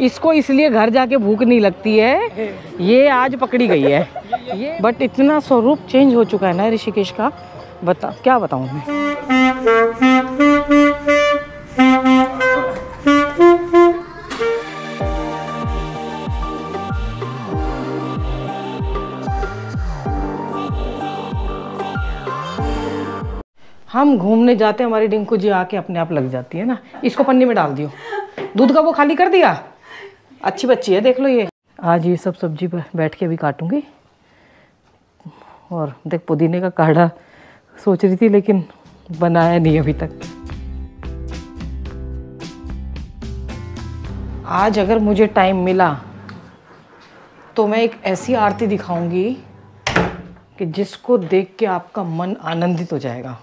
इसको इसलिए घर जाके भूख नहीं लगती है, ये आज पकड़ी गई है। बट इतना स्वरूप चेंज हो चुका है ना ऋषिकेश का, बता क्या बताऊँ मैं। हम घूमने जाते हैं, हमारी डिंकू जी आके अपने आप लग जाती है ना। इसको पन्नी में डाल दियो, दूध का वो खाली कर दिया। अच्छी बच्ची है, देख लो। ये आज ये सब सब्जी पर बैठ के भी काटूंगी। और देख पुदीने का काढ़ा सोच रही थी, लेकिन बनाया नहीं अभी तक। आज अगर मुझे टाइम मिला तो मैं एक ऐसी आरती दिखाऊंगी कि जिसको देख के आपका मन आनंदित हो जाएगा,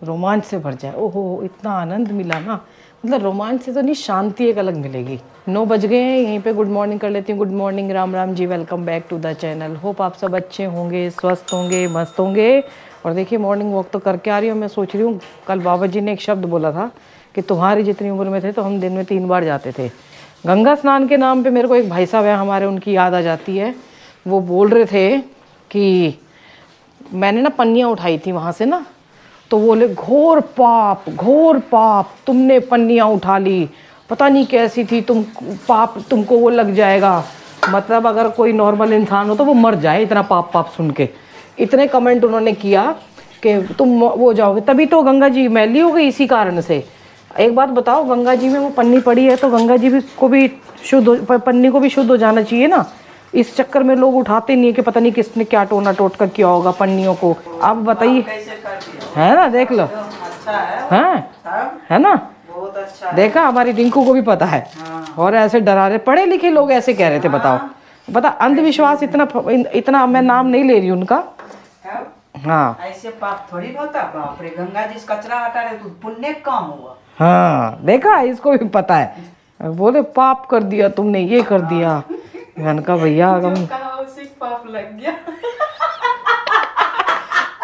रोमांच से भर जाए। ओहो, इतना आनंद मिला ना, मतलब रोमांच से तो नहीं, शांति एक अलग मिलेगी। 9 बज गए हैं, यहीं पे गुड मॉर्निंग कर लेती हूँ। Good morning, Ram Ram ji, welcome back to the channel. Hope आप सब अच्छे होंगे, स्वस्थ होंगे, मस्त होंगे। और देखिए मॉर्निंग वॉक तो करके आ रही हूँ। मैं सोच रही हूँ, कल बाबा जी ने एक शब्द बोला था कि तुम्हारी जितनी उम्र में थे तो हम दिन में 3 बार जाते थे गंगा स्नान के नाम पर। मेरे को एक भाई साहब है हमारे, उनकी याद आ जाती है। वो बोल रहे थे कि मैंने ना पन्नियाँ उठाई थी वहाँ से ना, तो बोले घोर पाप तुमने पन्नियाँ उठा ली, पता नहीं कैसी थी तुम, पाप तुमको वो लग जाएगा। मतलब अगर कोई नॉर्मल इंसान हो तो वो मर जाए, इतना पाप सुन के। इतने कमेंट उन्होंने किया कि तुम वो जाओगे, तभी तो गंगा जी मैली हो गई इसी कारण से। एक बात बताओ, गंगा जी में वो पन्नी पड़ी है तो गंगा जी भी को भी पन्नी को भी शुद्ध हो जाना चाहिए ना। इस चक्कर में लोग उठाते नहीं है कि पता नहीं किसने क्या टोना टोट कर किया होगा पन्नियों को। आप बताइए, है ना, देख लो। अच्छा है ना, बहुत अच्छा है। देखा, हमारी रिंकू को भी पता है। और ऐसे डरा रहे पढ़े लिखे लोग ऐसे कह रहे थे। बताओ, पता अंधविश्वास इतना मैं नाम नहीं ले रही उनका। हाँ, ऐसे पाप थोड़ी होता। बाप रे, गंगा जी कचरा हटा रहे तो पुण्य काम हुआ। हाँ, देखा, इसको भी पता है। बोले पाप कर दिया तुमने, ये कर दिया। मैंने कहा भैया उसी पाप लग गया।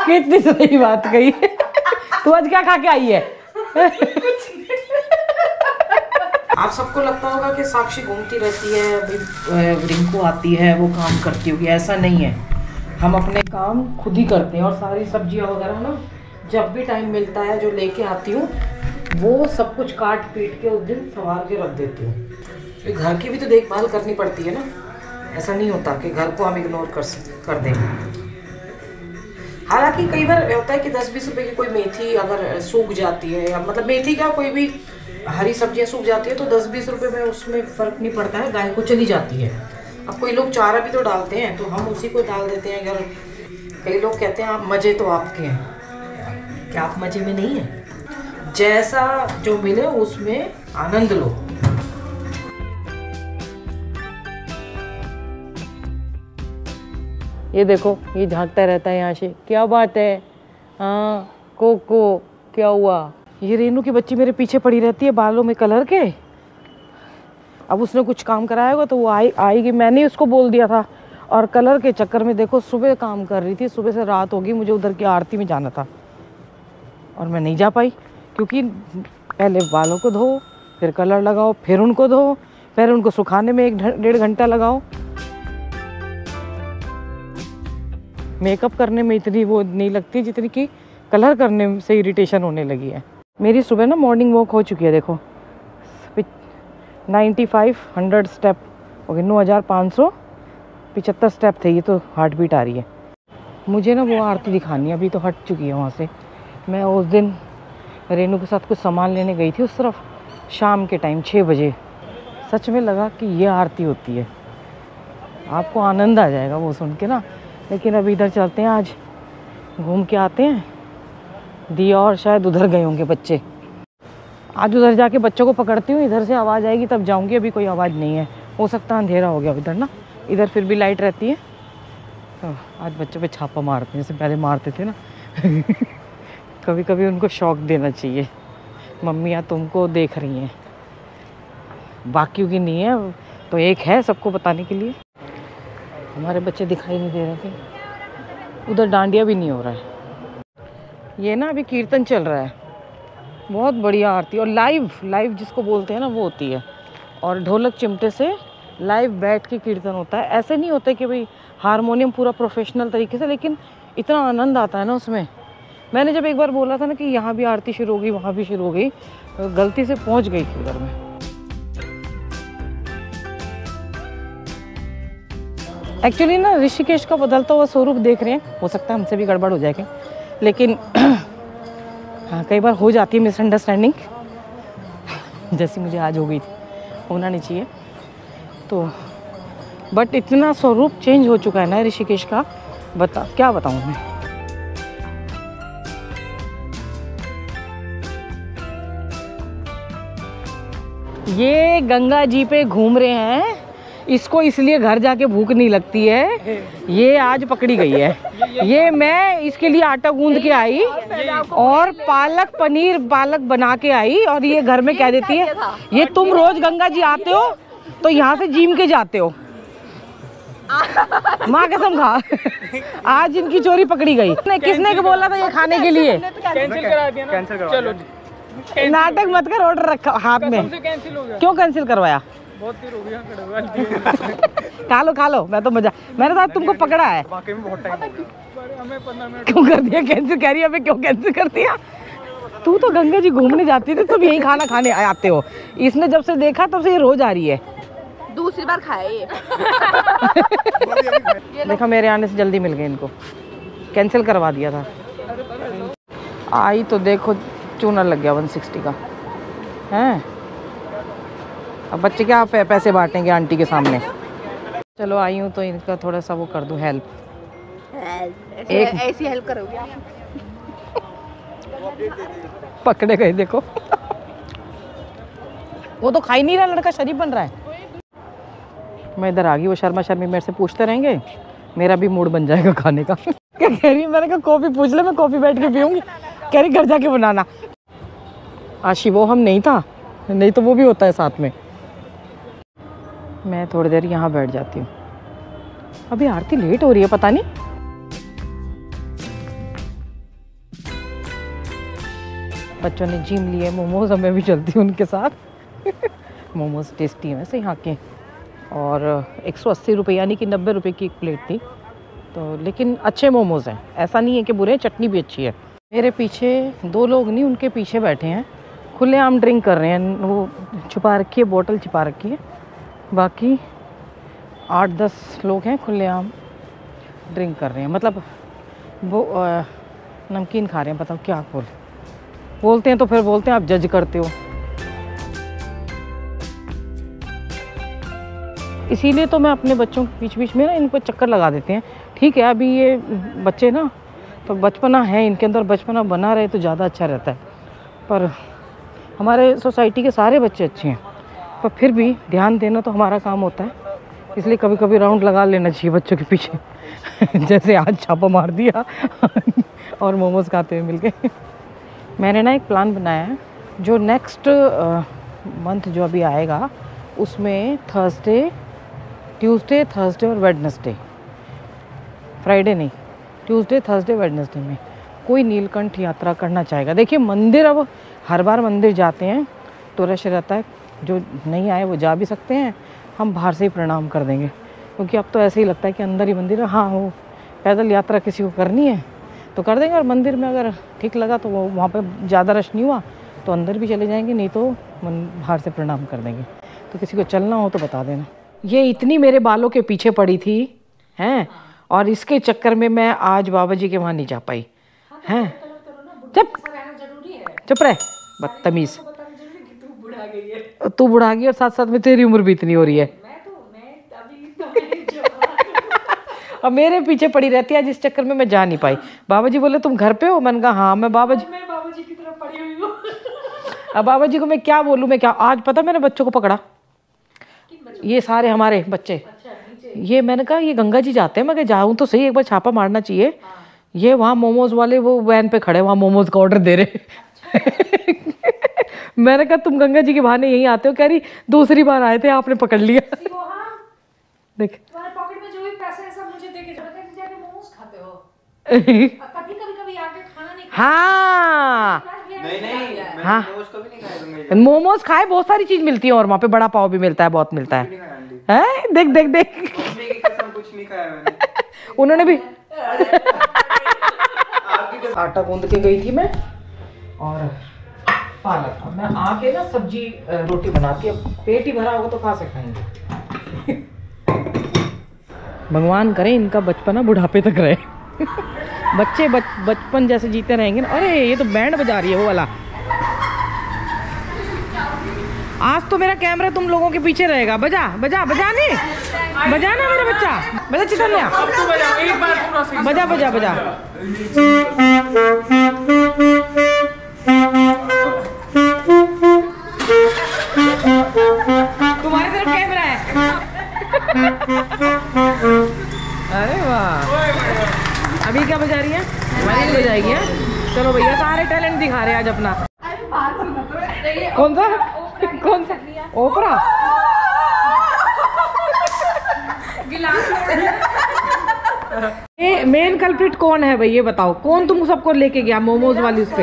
कितनी सही बात कही। तू आज क्या खा के आई है? आप सबको लगता होगा कि साक्षी घूमती रहती है, रिंकू आती है, वो काम करती होगी। ऐसा नहीं है, हम अपने काम खुद ही करते हैं। और सारी सब्जियां वगैरह ना जब भी टाइम मिलता है जो लेके आती हूँ, वो सब कुछ काट पीट के उस दिन संवार के रख देती हूँ। तो घर की भी तो देखभाल करनी पड़ती है ना। ऐसा नहीं होता कि घर को हम इग्नोर कर देंगे। हालांकि कई बार होता है कि 10-20 रुपए की कोई मेथी अगर सूख जाती है, या मतलब मेथी क्या, कोई भी हरी सब्जियां सूख जाती है तो 10-20 रुपए में उसमें फ़र्क नहीं पड़ता है, गाय को चली जाती है। अब कोई लोग चारा भी तो डालते हैं तो हम उसी को डाल देते हैं। अगर कई लोग कहते हैं आप मज़े तो आपके हैं, क्या आप मज़े में नहीं हैं? जैसा जो मिले उसमें आनंद लो। ये देखो, ये झांकता रहता है यहाँ से। क्या बात है? हाँ कोको, क्या हुआ? ये रेनू की बच्ची मेरे पीछे पड़ी रहती है बालों में कलर के। अब उसने कुछ काम कराया होगा तो वो आएगी। मैंने उसको बोल दिया था। और कलर के चक्कर में देखो, सुबह काम कर रही थी, सुबह से रात होगी, मुझे उधर की आरती में जाना था और मैं नहीं जा पाई। क्योंकि पहले बालों को धो, फिर कलर लगाओ, फिर उनको धो, फिर उनको सुखाने में 1-1.5 घंटा लगाओ। मेकअप करने में इतनी वो नहीं लगती जितनी कि कलर करने से इरिटेशन होने लगी है। मेरी सुबह ना मॉर्निंग वॉक हो चुकी है। देखो 9500 स्टेप हो गए, 9575 स्टेप थे। ये तो हार्ट बीट आ रही है। मुझे ना वो आरती दिखानी है, अभी तो हट चुकी है वहाँ से। मैं उस दिन रेनू के साथ कुछ सामान लेने गई थी उस तरफ, शाम के टाइम 6 बजे। सच में लगा कि ये आरती होती है। आपको आनंद आ जाएगा वो सुन के ना। लेकिन अभी इधर चलते हैं, आज घूम के आते हैं। दिया और शायद उधर गए होंगे बच्चे। आज उधर जाके बच्चों को पकड़ती हूँ, इधर से आवाज़ आएगी तब जाऊँगी। अभी कोई आवाज़ नहीं है, हो सकता है अंधेरा हो गया उधर ना। इधर फिर भी लाइट रहती है। तो आज बच्चों पे छापा मारते हैं, जैसे पहले मारते थे ना। कभी कभी उनको शौक देना चाहिए, मम्मियाँ तुमको देख रही हैं, बाकियों की नहीं है तो एक है सबको बताने के लिए। हमारे बच्चे दिखाई नहीं दे रहे थे। उधर डांडिया भी नहीं हो रहा है। ये ना अभी कीर्तन चल रहा है, बहुत बढ़िया आरती। और लाइव जिसको बोलते हैं ना वो होती है। और ढोलक चिमटे से लाइव बैठ के कीर्तन होता है। ऐसे नहीं होता कि भाई हारमोनियम पूरा प्रोफेशनल तरीके से, लेकिन इतना आनंद आता है ना उसमें। मैंने जब एक बार बोला था ना कि यहाँ भी आरती शुरू हो गई, वहाँ भी शुरू हो गई, तो गलती से पहुँच गई थी उधर में। एक्चुअली ना ऋषिकेश का बदलता हुआ स्वरूप देख रहे हैं, हो सकता है हमसे भी गड़बड़ हो जाएगी, लेकिन हाँ कई बार हो जाती है मिसअंडरस्टैंडिंग, जैसी मुझे आज हो गई थी, होना नहीं चाहिए तो। बट इतना स्वरूप चेंज हो चुका है ना ऋषिकेश का, क्या बताऊँ मैं। ये गंगा जी पे घूम रहे हैं, इसको इसलिए घर जाके भूख नहीं लगती है, ये आज पकड़ी गई है। ये मैं इसके लिए आटा गूंद के आई और पालक बना के आई, और ये घर में कह देती है ये तुम रोज गंगा जी आते हो तो यहाँ से जिम के जाते हो। माँ कसम खा, आज इनकी चोरी पकड़ी गई। किसने को बोला था ये खाने के लिए? कैंसिल करा दिया ना। कैंसिल करा चलो नाटक मत कर, ऑर्डर रखा हाथ में। कैंसिल हो गया। क्यों कैंसिल करवाया? बहुत देर हो गया खड़ा हुआ। खा लो मैं तो मजा, मैंने तो आज तुमको पकड़ा है। वाकई में बहुत टाइम हो गया। हमें 15 मिनट क्यों कर दिया कैंसिल? कह रही है क्यों कैंसिल कर दिया? तू तो गंगा जी घूमने जाती थी, तुम यही खाना खाने आते हो। इसने जब से देखा तब से ये रोज आ रही है। दूसरी बार खाया ये। देखा मेरे आने से जल्दी मिल गए इनको, कैंसिल करवा दिया था। आई तो देखो चूना लग गया 160 का हैं। अब बच्चे क्या पैसे बांटेंगे आंटी के सामने। चलो आई हूँ तो इनका थोड़ा सा वो कर दूँ हेल्प। ऐसी हेल्प करोगे आप? पकड़े गए देखो। वो तो खा ही नहीं रहा लड़का, शरीफ बन रहा है। मैं इधर आ गई, वो शर्मा शर्मी मेरे से पूछते रहेंगे, मेरा भी मूड बन जाएगा खाने का। क्या कह रही? मैंने कहा कॉफ़ी पूछ ले, मैं कॉफ़ी बैठ के पीऊँगी। कह रही घर जाके बनाना। आशी वो हम नहीं था, नहीं तो वो भी होता है साथ में। मैं थोड़ी देर यहाँ बैठ जाती हूँ, अभी आरती लेट हो रही है पता नहीं। बच्चों ने जिम लिए मोमोज, मैं भी चलती हूँ उनके साथ। मोमोज टेस्टी है वैसे यहाँ के, और 180 रुपये यानी कि 90 रुपये की एक प्लेट थी तो, लेकिन अच्छे मोमोज हैं, ऐसा नहीं है कि बुरे, चटनी भी अच्छी है। मेरे पीछे 2 लोग नहीं, उनके पीछे बैठे हैं, खुलेआम ड्रिंक कर रहे हैं। वो छुपा रखी है, बोतल छुपा रखी है, बाकी 8-10 लोग हैं खुलेआम ड्रिंक कर रहे हैं। मतलब वो नमकीन खा रहे हैं, बताओ क्या बोलते हैं तो फिर बोलते हैं आप जज करते हो। इसीलिए तो मैं अपने बच्चों के बीच बीच में ना इनको चक्कर लगा देते हैं। ठीक है अभी ये बच्चे ना तो बचपना है इनके अंदर, बचपना बना रहे तो ज़्यादा अच्छा रहता है। पर हमारे सोसाइटी के सारे बच्चे अच्छे हैं, पर फिर भी ध्यान देना तो हमारा काम होता है, इसलिए कभी कभी राउंड लगा लेना चाहिए बच्चों के पीछे। जैसे आज छापा मार दिया और मोमोज खाते हुए मिल गए। मैंने ना एक प्लान बनाया है, जो नेक्स्ट मंथ जो अभी आएगा उसमें ट्यूसडे, थर्सडे और वेडनेसडे, फ्राइडे नहीं, ट्यूसडे, थर्सडे, वेडनेसडे में कोई नीलकंठ यात्रा करना चाहेगा। देखिए मंदिर, अब हर बार मंदिर जाते हैं तो रश रहता है, जो नहीं आए वो जा भी सकते हैं, हम बाहर से ही प्रणाम कर देंगे, क्योंकि अब तो ऐसे ही लगता है कि अंदर ही मंदिर है। हाँ वो पैदल यात्रा किसी को करनी है तो कर देंगे, और मंदिर में अगर ठीक लगा तो वो वहाँ पर ज़्यादा रश नहीं हुआ तो अंदर भी चले जाएंगे, नहीं तो बाहर से प्रणाम कर देंगे। तो किसी को चलना हो तो बता देना। ये इतनी मेरे बालों के पीछे पड़ी थी हैं, और इसके चक्कर में मैं आज बाबा जी के वहाँ नहीं जा पाई हैं। चुप रहे बदतमीज। तू बुढ़ा गई और साथ साथ में तेरी उम्र भी इतनी हो रही है। अब मेरे पीछे पड़ी रहती है, जिस चक्कर में मैं जा नहीं पाई। बाबा जी बोले तुम घर पे हो? मैंने कहा हाँ मैं बाबा जी की तरफ पड़ी हुई हूँ। अब बाबा जी को मैं क्या बोलूँ, मैं क्या। आज पता मैंने बच्चों को पकड़ा, ये सारे हमारे बच्चे, ये मैंने कहा ये गंगा जी जाते हैं, मैं जाऊँ तो सही, एक बार छापा मारना चाहिए। ये वहाँ मोमोज वाले वो वैन पे खड़े, वहाँ मोमोज का ऑर्डर दे रहे। मैंने कहा तुम गंगा जी के बहाने यहीं आते हो? कह रही दूसरी बार आए थे आपने पकड़ लिया। देख पॉकेट में जो भी पैसे हैं सब मुझे देके जाके मोमोज खाते हो। कभी आके खाना नहीं। हाँ नहीं हाँ मोमोज कभी नहीं खाए तुमने? मोमोज खाए, बहुत सारी चीज मिलती है और वहाँ पे बड़ा पाव भी मिलता है, बहुत मिलता है। हैं? देख देख देख, मम्मी की कसम कुछ नहीं खाया मैंने। उन्होंने भी आटा गूंद के गई थी मैं, और पालक। अब मैं आके ना सब्जी रोटी बनाती, अब पेट ही भरा होगा तो कहाँ से खाएंगे। भगवान करे इनका बचपना बुढ़ापे तक रहे। बच्चे बचपन जैसे जीते रहेंगे ना। अरे ये तो बैंड बजा रही है वो वाला। आज तो मेरा कैमरा तुम लोगों के पीछे रहेगा। बजा बजा बजाने, बजाना मेरा बच्चा, बजा चितन्या, अब तो बजा एक बार पूरा सही। बजा बजा बजा। तुम्हारी तरफ कैमरा है। अरे वाह, अभी क्या बजा रही है? वायलिन बजाएगी है। चलो भैया सारे टैलेंट दिखा रहे हैं आज अपना। कौन सा कौन सा ओपरा? मेन कल्प्रिट कौन है भाई, ये बताओ। कौन तुम सबको लेके गया मोमोज वाली उस पे?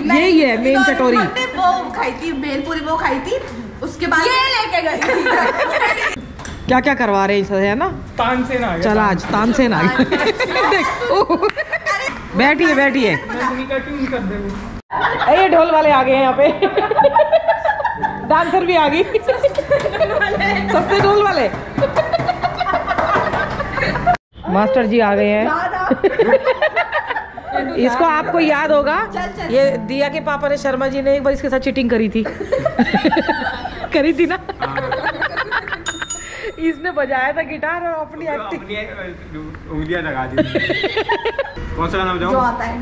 यही है मेन चटोरी। वो खाई थी भेलपुरी, वो खाई थी, उसके बाद ये लेके गई। क्या क्या करवा रहे हैं इसे, है ना? तानसेन आ गया। चल आज तानसेन आ गया। देख ओह, बैठिए बैठिए। मैं का ट्यून कर दे वो। ये ढोल वाले आ गए हैं यहाँ पे। डांसर भी आ गई। सबसे ढोल वाले मास्टर जी आ गए हैं। इसको आपको याद होगा, ये दिया के पापा ने, शर्मा जी ने एक बार इसके साथ चीटिंग करी थी। करी थी ना? इसने बजाया था गिटार और अपनी एक्टिंग, उंगलियां लगा दी। कौन सा गाना बजाऊं? जो आता है।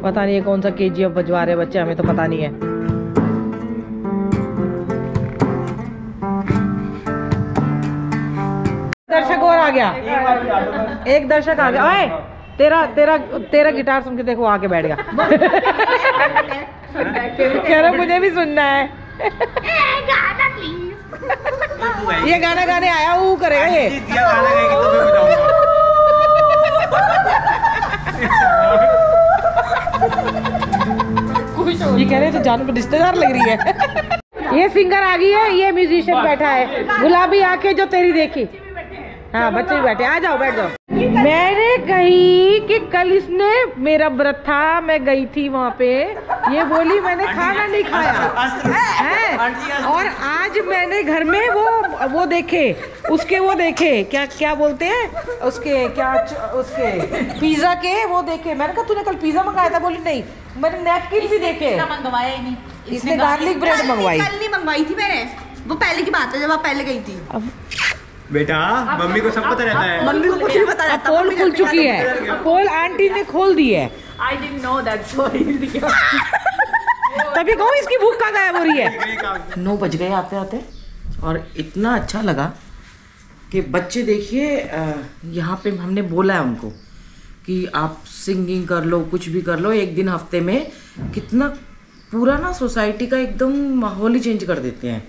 पता नहीं है कौन सा KGF बजवा रहे बच्चे, हमें तो पता नहीं है। दर्शक और आ गया, एक दर्शक आ गया। ओए तेरा तेरा तेरा गिटार सुन के देखो, आके बैठ गया। कह रहा मुझे भी सुनना है। गाना प्लीज। ये गाना गाने आया, वो करेगा ये। दिया गाना गाएगी तो मैं बजाऊंगा। ये कह रहे तो जानू को रिश्तेदार लग रही है। ये सिंगर आ गई है, ये म्यूजिशियन बैठा है। गुलाबी आंखें जो तेरी देखी। हाँ बच्चे भी बैठे, आ जाओ बैठ जाओ। मैंने कही कि कल इसने, मेरा व्रत था, मैं गई थी वहाँ पे, ये बोली मैंने खाना नहीं खाया है, और आज मैंने घर में वो देखे, उसके वो देखे, क्या क्या बोलते हैं उसके, क्या उसके पिज्जा के वो देखे। मैंने कहा तूने कल पिज्जा मंगाया था? बोली नहीं, मैंने नैपकिन भी देखे। मंगवाया ही नहीं, इसने गार्लिक ब्रेड मंगवाई। कल नहीं मंगवाई थी मैंने, वो पहले की बात है जब आप पहले गई थी। बेटा मम्मी को सब पता रहता है। मम्मी को कुछ नहीं पता रहता। पोल खुल चुकी है, पोल आंटी ने खोल दी है। I didn't know that, sorry। तभी कहूँ इसकी भूख कहाँ गायब हो रही है। 9 बज गए आते आते, और इतना अच्छा लगा कि बच्चे देखिए, यहाँ पे हमने बोला है उनको कि आप सिंगिंग कर लो, कुछ भी कर लो, एक दिन हफ्ते में कितना पूरा ना सोसाइटी का एकदम माहौल ही चेंज कर देते हैं।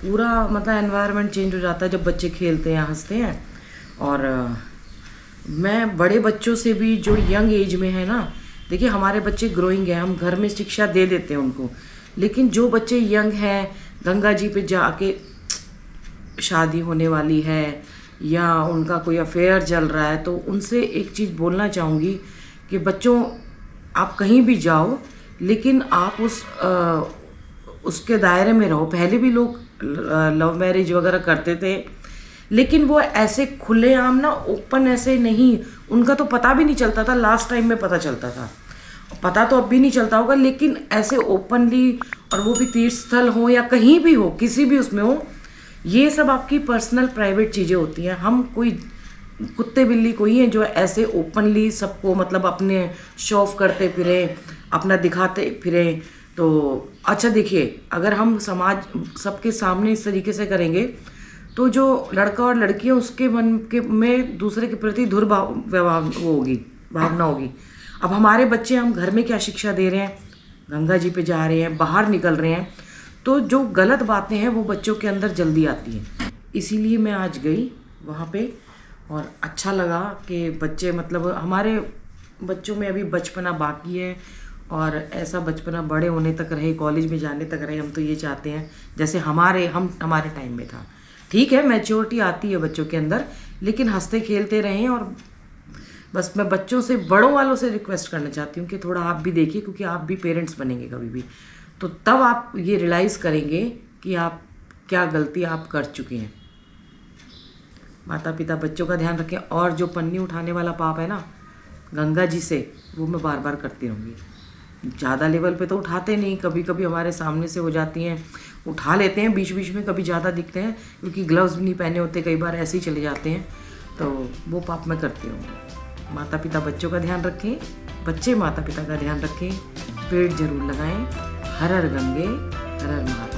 पूरा मतलब एनवायरनमेंट चेंज हो जाता है जब बच्चे खेलते हैं, हंसते हैं। और मैं बड़े बच्चों से भी जो यंग एज में है ना, देखिए हमारे बच्चे ग्रोइंग हैं, हम घर में शिक्षा दे देते हैं उनको, लेकिन जो बच्चे यंग हैं, गंगा जी पे जाके शादी होने वाली है या उनका कोई अफेयर चल रहा है, तो उनसे एक चीज़ बोलना चाहूँगी कि बच्चों आप कहीं भी जाओ, लेकिन आप उसके दायरे में रहो। पहले भी लोग लव मैरिज वगैरह करते थे, लेकिन वो ऐसे खुलेआम ना, ओपन ऐसे नहीं, उनका तो पता भी नहीं चलता था। लास्ट टाइम में पता चलता था, पता तो अब भी नहीं चलता होगा, लेकिन ऐसे ओपनली, और वो भी तीर्थ स्थल हो या कहीं भी हो, किसी भी उसमें हो, ये सब आपकी पर्सनल प्राइवेट चीज़ें होती हैं। हम कोई कुत्ते बिल्ली कोई हैं जो ऐसे ओपनली सबको मतलब अपने शो ऑफ करते फिरे, अपना दिखाते फिरे। तो अच्छा देखिए, अगर हम समाज सबके सामने इस तरीके से करेंगे तो जो लड़का और लड़की है उसके मन के में दूसरे के प्रति दुर्भाव होगी, भावना होगी। अब हमारे बच्चे, हम घर में क्या शिक्षा दे रहे हैं, गंगा जी पे जा रहे हैं, बाहर निकल रहे हैं, तो जो गलत बातें हैं वो बच्चों के अंदर जल्दी आती हैं। इसीलिए मैं आज गई वहाँ पे और अच्छा लगा कि बच्चे, मतलब हमारे बच्चों में अभी बचपना बाकी है और ऐसा बचपना बड़े होने तक रहे, कॉलेज में जाने तक रहे। हम तो ये चाहते हैं जैसे हमारे टाइम में था। ठीक है, मैच्योरिटी आती है बच्चों के अंदर, लेकिन हंसते खेलते रहें। और बस मैं बच्चों से, बड़ों वालों से रिक्वेस्ट करना चाहती हूँ कि थोड़ा आप भी देखिए, क्योंकि आप भी पेरेंट्स बनेंगे कभी भी, तो तब आप ये रियलाइज़ करेंगे कि आप क्या गलती आप कर चुके हैं। माता पिता बच्चों का ध्यान रखें। और जो पन्नी उठाने वाला पाप है ना गंगा जी से, वो मैं बार बार करती रहूँगी। ज़्यादा लेवल पे तो उठाते नहीं, कभी कभी हमारे सामने से हो जाती हैं, उठा लेते हैं बीच बीच में, कभी ज़्यादा दिखते हैं क्योंकि ग्लव्स भी नहीं पहने होते, कई बार ऐसे ही चले जाते हैं, तो वो पाप मैं करती रहूँगी। माता पिता बच्चों का ध्यान रखें, बच्चे माता पिता का ध्यान रखें, पेड़ जरूर लगाएं। हर हर गंगे, हर हर महादेव।